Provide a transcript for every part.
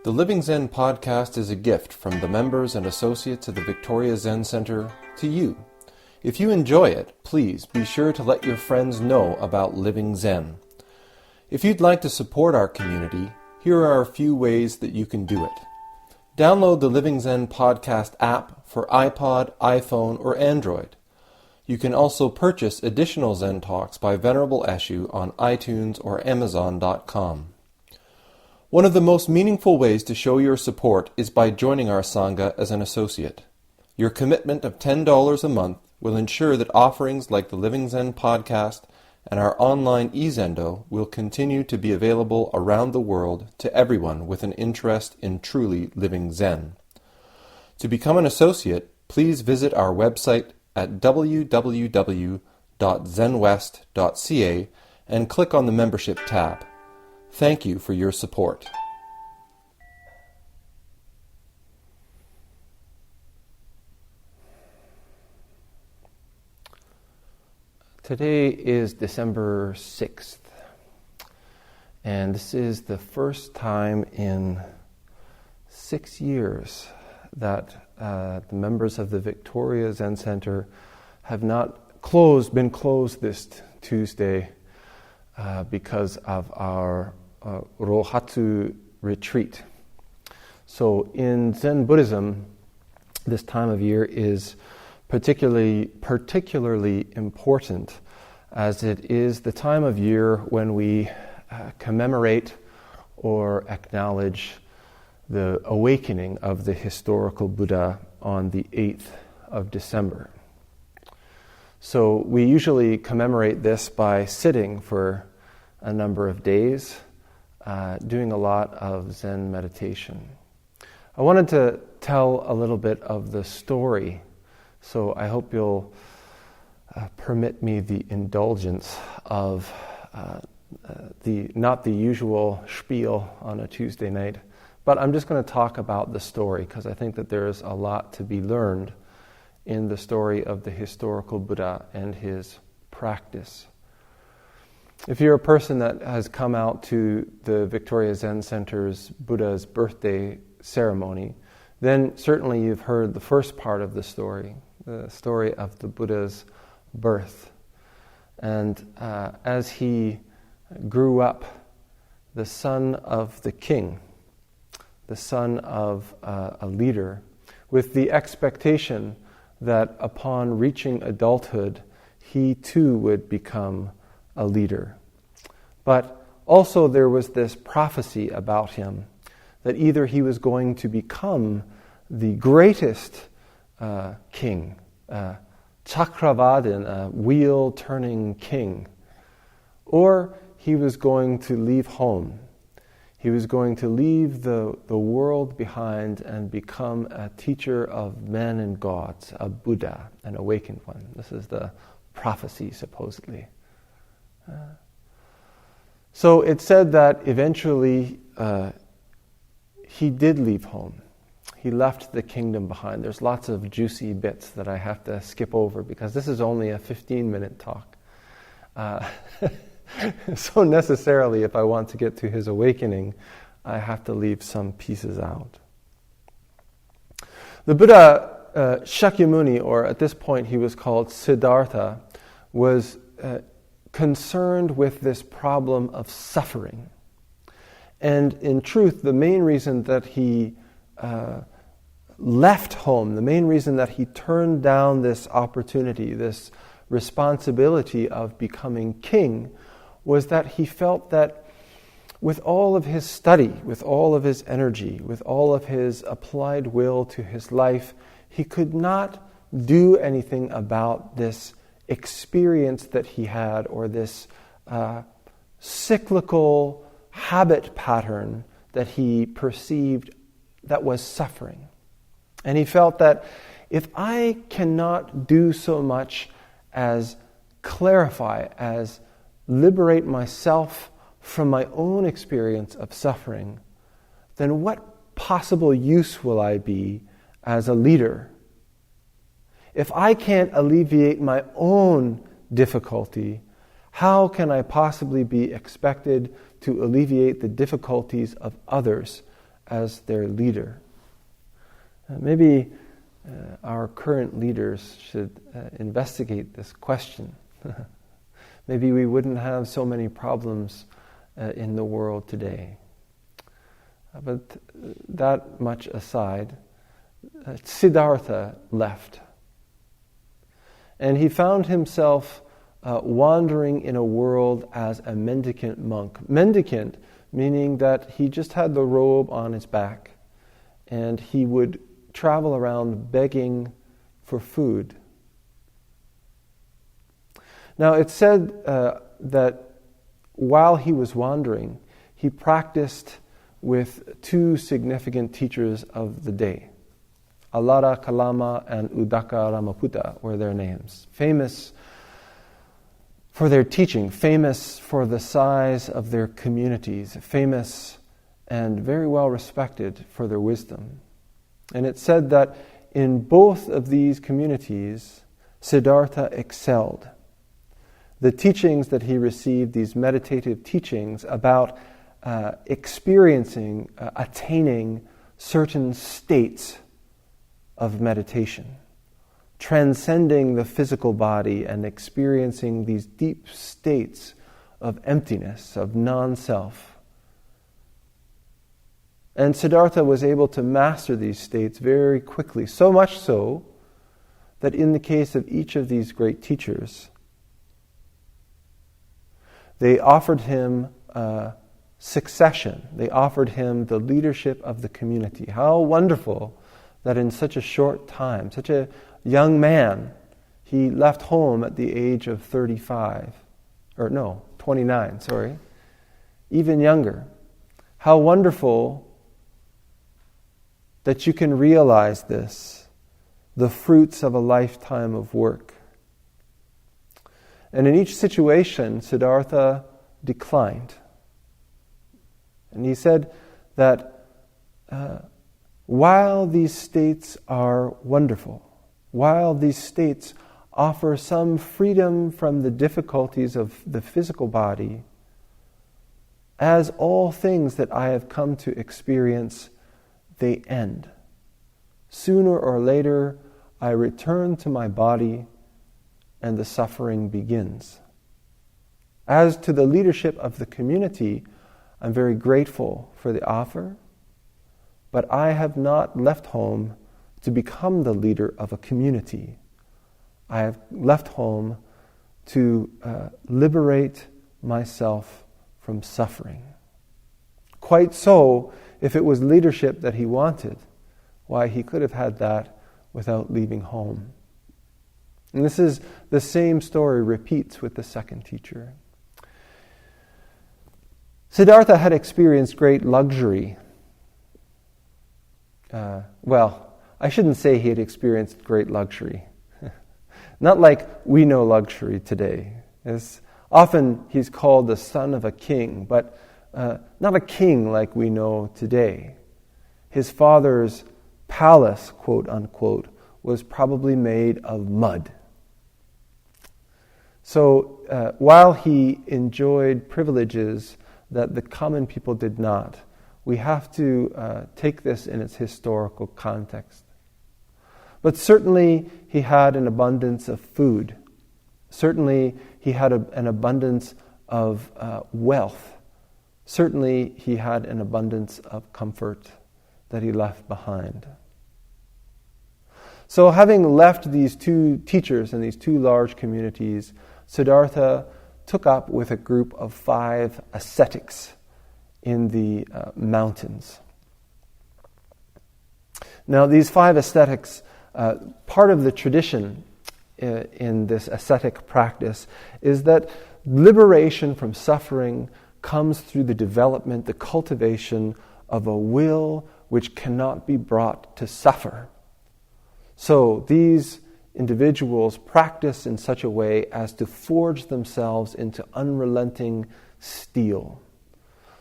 The Living Zen-podcast is a gift from the members and associates of the Victoria Zen Centre to you. If you enjoy it, please be sure to let your friends know about Living Zen. If you'd like to support our community, here are a few ways that you can do it. Download the Living Zen podcast app for iPod, iPhone, or Android. You can also purchase additional Zen Talks by Venerable Eshu on iTunes or Amazon.com. One of the most meaningful ways to show your support is by joining our Sangha as an associate. Your commitment of $10 a month will ensure that offerings like the Living Zen podcast and our online e-Zendo will continue to be available around the world to everyone with an interest in truly living Zen. To become an associate, please visit our website at www.zenwest.ca and click on the membership tab. Thank you for your support. Today is December 6th, and this is the first time in 6 years that the members of the Victoria Zen Centre have not been closed this Tuesday because of our Rohatsu retreat. So in Zen Buddhism, this time of year is particularly important, as it is the time of year when we commemorate or acknowledge the awakening of the historical Buddha on the 8th of December. So we usually commemorate this by sitting for a number of days, doing a lot of Zen meditation. I wanted to tell a little bit of the story, so I hope you'll permit me the indulgence of not the usual spiel on a Tuesday night, but I'm just going to talk about the story because I think that there's a lot to be learned in the story of the historical Buddha and his practice. If you're a person that has come out to the Victoria Zen Centre's Buddha's birthday ceremony, then certainly you've heard the first part of the story of the Buddha's birth. And as he grew up, the son of the king, the son of a leader, with the expectation that upon reaching adulthood, he too would become a leader. But also there was this prophecy about him that either he was going to become the greatest king, Chakravadin, a wheel-turning king, or he was going to leave home. He was going to leave the world behind and become a teacher of men and gods, a Buddha, an awakened one. This is the prophecy, supposedly. So it said that eventually he did leave home. He left the kingdom behind. There's lots of juicy bits that I have to skip over because this is only a 15-minute talk. So necessarily, if I want to get to his awakening, I have to leave some pieces out. The Buddha, Shakyamuni, or at this point he was called Siddhartha, was concerned with this problem of suffering. And in truth, the main reason that he left home, the main reason that he turned down this opportunity, this responsibility of becoming king, was that he felt that with all of his study, with all of his energy, with all of his applied will to his life, he could not do anything about this experience that he had, or this cyclical habit pattern that he perceived that was suffering. And he felt that if I cannot do so much as clarify, as liberate myself from my own experience of suffering, then what possible use will I be as a leader? If I can't alleviate my own difficulty, how can I possibly be expected to alleviate the difficulties of others as their leader. Maybe our current leaders should investigate this question. Maybe we wouldn't have so many problems in the world today. But that much aside, Siddhartha left. And he found himself wandering in a world as a mendicant monk. Mendicant meaning that he just had the robe on his back and he would travel around begging for food. Now it's said that while he was wandering, he practiced with two significant teachers of the day. Alara Kalama and Udaka Ramaputta were their names. Famous for their teaching, famous for the size of their communities, famous and very well respected for their wisdom. And it's said that in both of these communities, Siddhartha excelled. The teachings that he received, these meditative teachings about experiencing, attaining certain states of meditation, transcending the physical body and experiencing these deep states of emptiness, of non-self. And Siddhartha was able to master these states very quickly, so much so that in the case of each of these great teachers, they offered him succession. They offered him the leadership of the community. How wonderful that in such a short time, such a young man, he left home at the age of 29, even younger. How wonderful that you can realize this, the fruits of a lifetime of work. And in each situation, Siddhartha declined. And he said that while these states are wonderful, while these states offer some freedom from the difficulties of the physical body, as all things that I have come to experience, they end. Sooner or later, I return to my body and the suffering begins. As to the leadership of the community, I'm very grateful for the offer, but I have not left home to become the leader of a community. I have left home to liberate myself from suffering. Quite so, if it was leadership that he wanted, why, he could have had that without leaving home. And this is the same story repeats with the second teacher. Siddhartha had experienced great luxury. I shouldn't say he had experienced great luxury. Not like we know luxury today. Often he's called the son of a king, but not a king like we know today. His father's palace, quote unquote, was probably made of mud. So while he enjoyed privileges that the common people did not, we have to take this in its historical context. But certainly he had an abundance of food. Certainly he had an abundance of wealth. Certainly he had an abundance of comfort that he left behind. So having left these two teachers and these two large communities, Siddhartha took up with a group of 5 ascetics in the mountains. Now these 5 ascetics, part of the tradition in this ascetic practice is that liberation from suffering comes through the development, the cultivation of a will which cannot be brought to suffer. So these individuals practice in such a way as to forge themselves into unrelenting steel.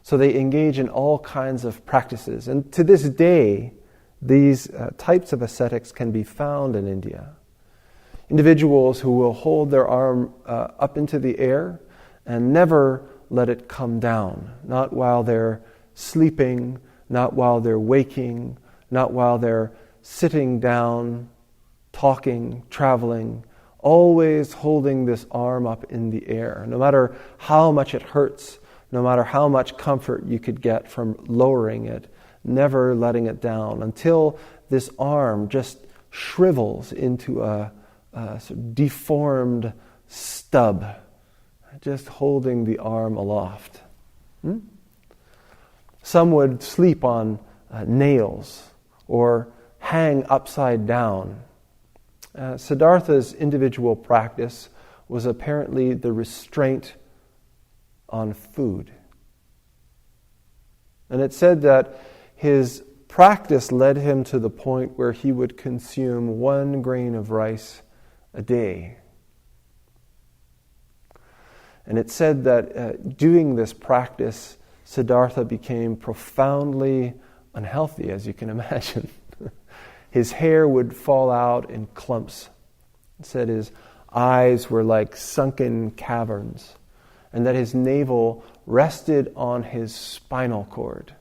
So they engage in all kinds of practices. And to this day, these types of ascetics can be found in India. Individuals who will hold their arm up into the air and never let it come down. Not while they're sleeping, not while they're waking, not while they're sitting down, talking, traveling, always holding this arm up in the air. No matter how much it hurts, no matter how much comfort you could get from lowering it, never letting it down until this arm just shrivels into a sort of deformed stub, just holding the arm aloft. Some would sleep on nails or hang upside down. Siddhartha's individual practice was apparently the restraint on food. And it said that his practice led him to the point where he would consume 1 grain of rice a day. And it said that doing this practice, Siddhartha became profoundly unhealthy, as you can imagine. His hair would fall out in clumps. It said his eyes were like sunken caverns, and that his navel rested on his spinal cord.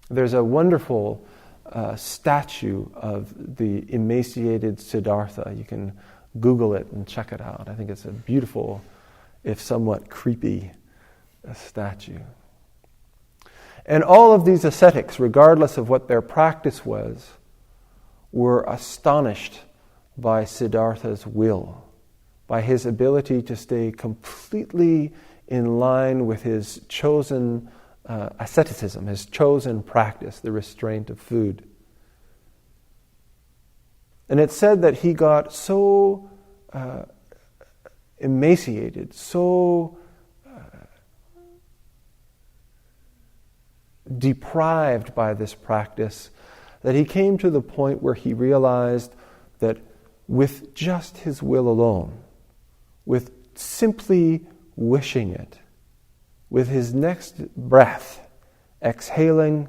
There's a wonderful statue of the emaciated Siddhartha. You can Google it and check it out. I think it's a beautiful, if somewhat creepy, statue. And all of these ascetics, regardless of what their practice was, were astonished by Siddhartha's will, by his ability to stay completely in line with his chosen asceticism, his chosen practice, the restraint of food. And it said that he got so emaciated, so deprived by this practice, that he came to the point where he realized that with just his will alone, with simply wishing it, with his next breath, exhaling,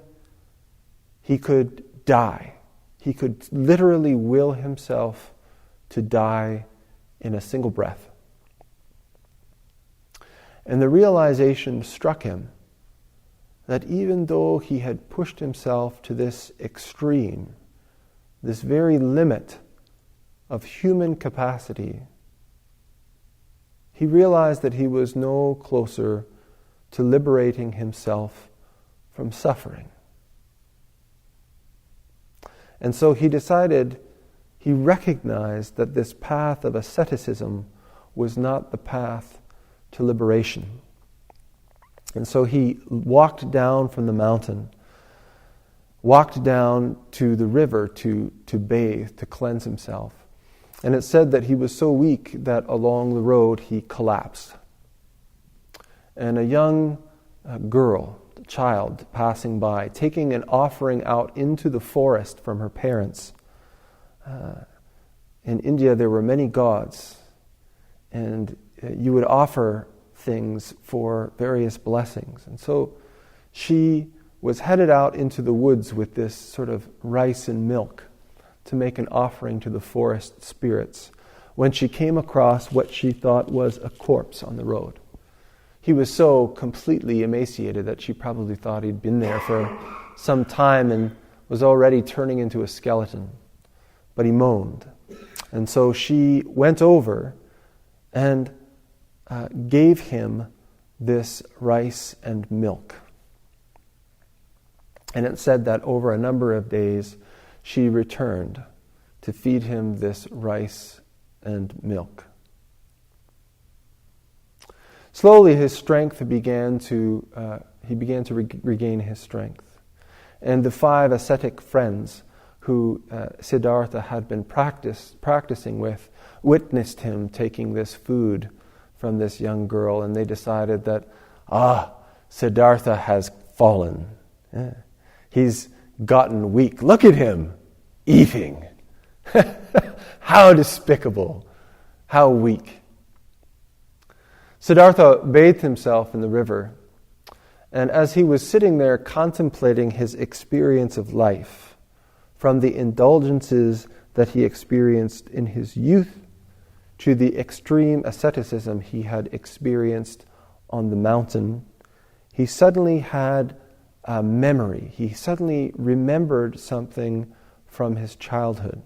he could die. He could literally will himself to die in a single breath. And the realization struck him that even though he had pushed himself to this extreme, this very limit of human capacity, he realized that he was no closer to liberating himself from suffering. And so he recognized that this path of asceticism was not the path to liberation. And so he walked down from the mountain, walked down to the river to bathe, to cleanse himself. And it said that he was so weak that along the road he collapsed. And a young girl, a child, passing by, taking an offering out into the forest from her parents. In India there were many gods, and you would offer things for various blessings. And so she was headed out into the woods with this sort of rice and milk to make an offering to the forest spirits, when she came across what she thought was a corpse on the road. He was so completely emaciated that she probably thought he'd been there for some time and was already turning into a skeleton. But he moaned. And so she went over and gave him this rice and milk. And it said that over a number of days, she returned to feed him this rice and milk. Slowly, his strength began to regain his strength. And the 5 ascetic friends who Siddhartha had been practicing with witnessed him taking this food from this young girl, and they decided that, Siddhartha has fallen. Yeah. He's gotten weak. Look at him, eating. How despicable, how weak. Siddhartha bathed himself in the river, and as he was sitting there contemplating his experience of life, from the indulgences that he experienced in his youth to the extreme asceticism he had experienced on the mountain, he suddenly had memory. He suddenly remembered something from his childhood.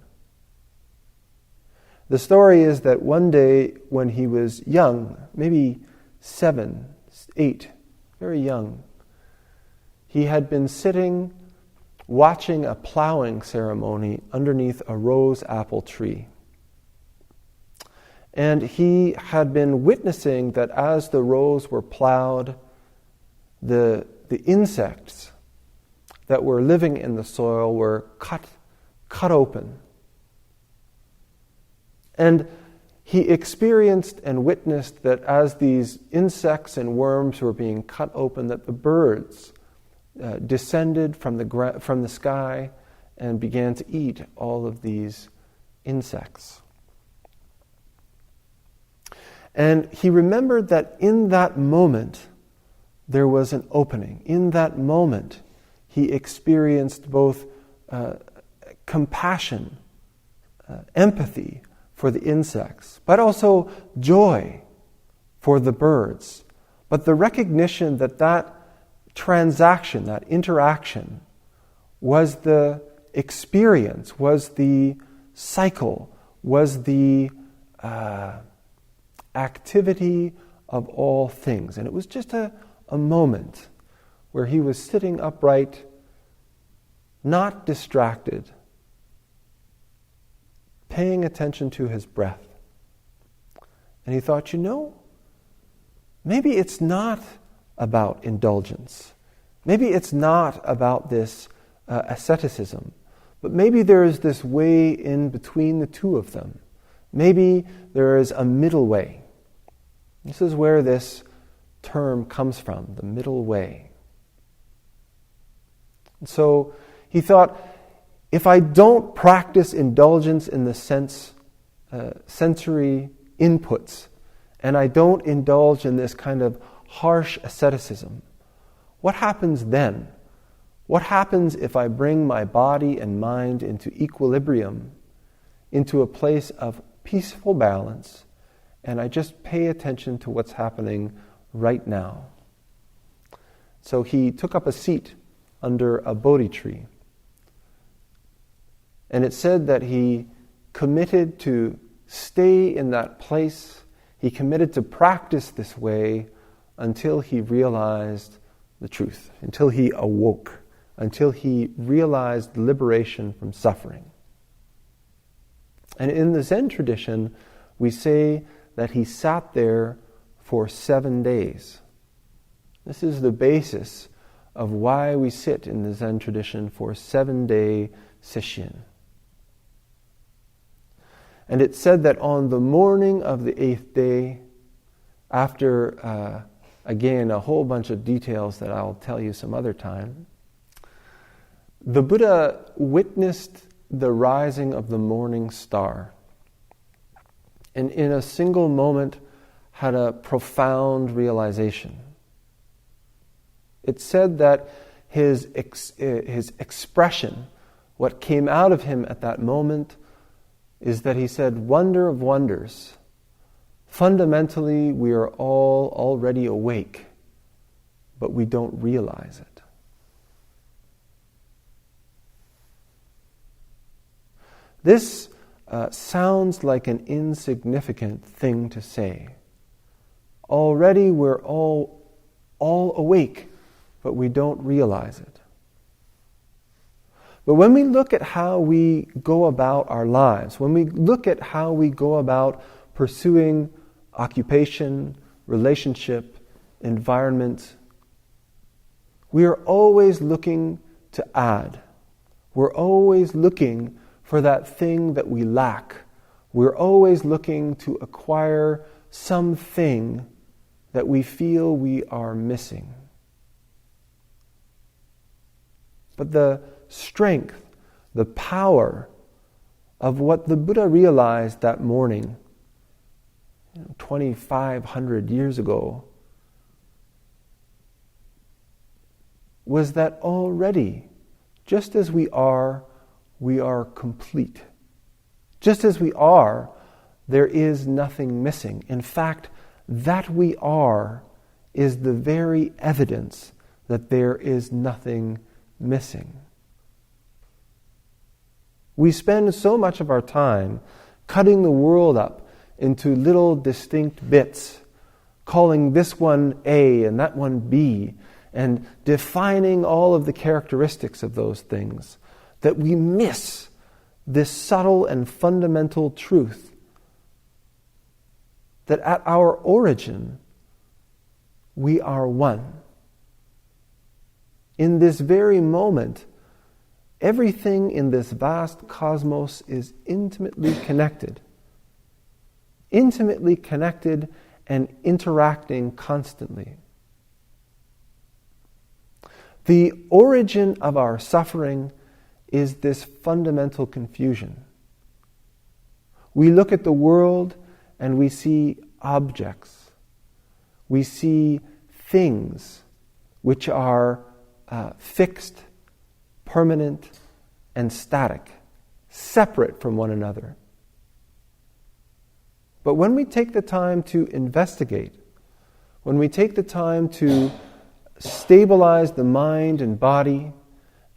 The story is that one day when he was young, maybe 7, 8, very young, he had been sitting watching a plowing ceremony underneath a rose apple tree. And he had been witnessing that as the rows were plowed, the insects that were living in the soil were cut open. And he experienced and witnessed that as these insects and worms were being cut open, that the birds descended from the sky and began to eat all of these insects. And he remembered that in that moment, there was an opening. In that moment, he experienced both compassion, empathy for the insects, but also joy for the birds. But the recognition that that transaction, that interaction, was the experience, was the cycle, was the activity of all things. And it was just a moment where he was sitting upright, not distracted, paying attention to his breath. And he thought, maybe it's not about indulgence. Maybe it's not about this asceticism. But maybe there is this way in between the two of them. Maybe there is a middle way. This is where this term comes from, the middle way. And so he thought, if I don't practice indulgence in the sensory inputs, and I don't indulge in this kind of harsh asceticism, what happens then? What happens if I bring my body and mind into equilibrium, into a place of peaceful balance, and I just pay attention to what's happening right now? So he took up a seat under a Bodhi tree. And it said that he committed to stay in that place. He committed to practice this way until he realized the truth, until he awoke, until he realized liberation from suffering. And in the Zen tradition, we say that he sat there for 7 days. This is the basis of why we sit in the Zen tradition for 7-day sesshin. And it said that on the morning of the 8th day, after, again, a whole bunch of details that I'll tell you some other time, the Buddha witnessed the rising of the morning star. And in a single moment had a profound realization. It said that his expression, what came out of him at that moment, is that he said, wonder of wonders. Fundamentally, we are all already awake, but we don't realize it. This sounds like an insignificant thing to say. Already we're all awake, but we don't realize it. But when we look at how we go about our lives, when we look at how we go about pursuing occupation, relationship, environment, we are always looking to add. We're always looking for that thing that we lack. We're always looking to acquire something that we feel we are missing. But the strength, the power of what the Buddha realized that morning, 2,500 years ago, was that already, just as we are complete. Just as we are, there is nothing missing. In fact, that we are is the very evidence, that there is nothing missing. We spend so much of our time cutting the world up into little distinct bits, calling this one A and that one B, and defining all of the characteristics of those things, that we miss this subtle and fundamental truth that at our origin, we are one. In this very moment, everything in this vast cosmos is intimately connected and interacting constantly. The origin of our suffering is this fundamental confusion. We look at the world and we see objects. We see things which are fixed, permanent, and static, separate from one another. But when we take the time to investigate, when we take the time to stabilize the mind and body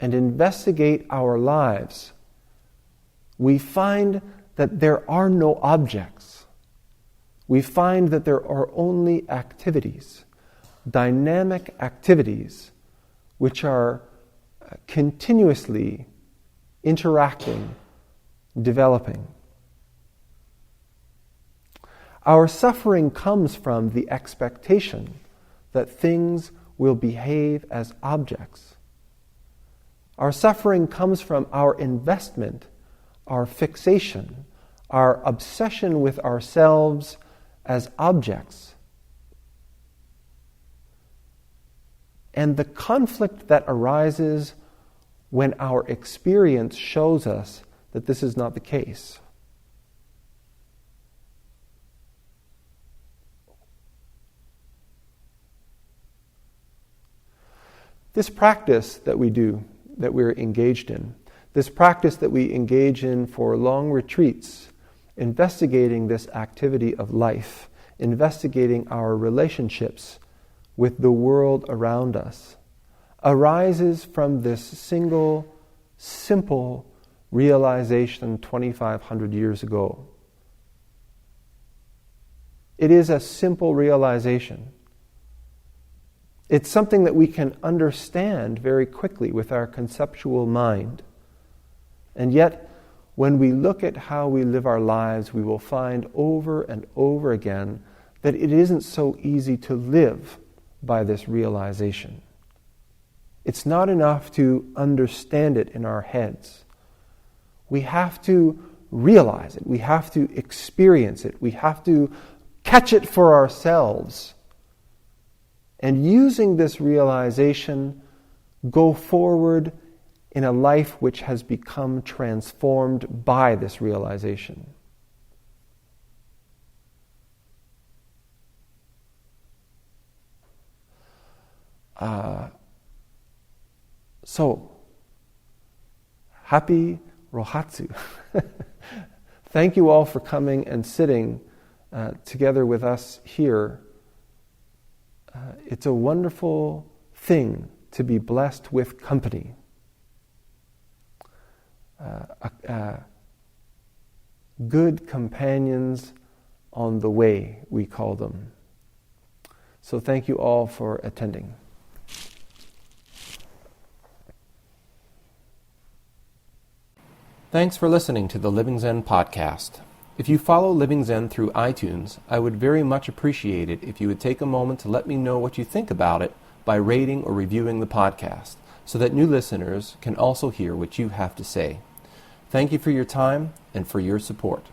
and investigate our lives, we find that there are no objects. We find that there are only activities, dynamic activities, which are continuously interacting, developing. Our suffering comes from the expectation that things will behave as objects. Our suffering comes from our investment, our fixation, our obsession with ourselves as objects. And the conflict that arises when our experience shows us that this is not the case. This practice that we do, that we're engaged in, this practice that we engage in for long retreats, investigating this activity of life, investigating our relationships with the world around us, arises from this single, simple realization 2,500 years ago. It is a simple realization. It's something that we can understand very quickly with our conceptual mind. And yet, when we look at how we live our lives, we will find over and over again that it isn't so easy to live by this realization. It's not enough to understand it in our heads. We have to realize it. We have to experience it. We have to catch it for ourselves. And using this realization, go forward in a life which has become transformed by this realization. So, happy Rohatsu. Thank you all for coming and sitting together with us here. It's a wonderful thing to be blessed with company. Good companions on the way, we call them. So thank you all for attending. Thanks for listening to the Living Zen podcast. If you follow Living Zen through iTunes, I would very much appreciate it if you would take a moment to let me know what you think about it by rating or reviewing the podcast, so that new listeners can also hear what you have to say. Thank you for your time and for your support.